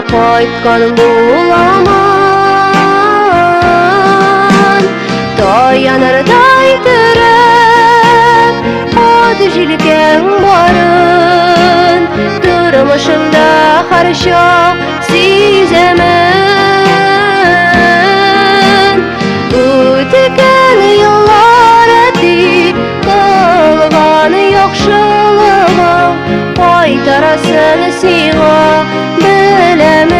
Кайткан буламан таянырдай түреп ат җилкәң барын тормышымда һәр чак сизәмен үткән еллар әти кылган яхшылыгың кайтарасын сиңа беләмен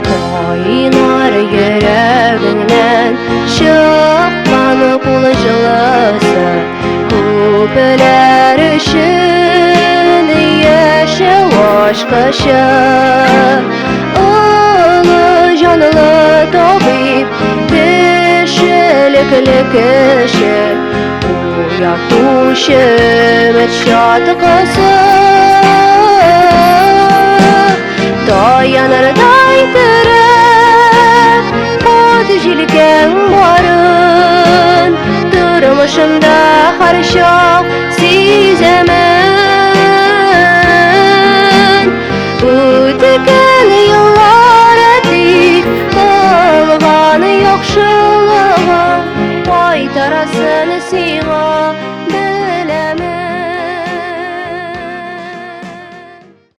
кайнар йөрәгеңнән чыккан кул җылысы күпләр өчен яшәү ашкышы олы җанлы табиб кешелекле кеше уятучы өмет чаткысы таянырдай түреп ат җилкәң барын тормышымда һәр чак сизәмен үткән еллар әти кылган яхшылыгың кайтарасын сиңа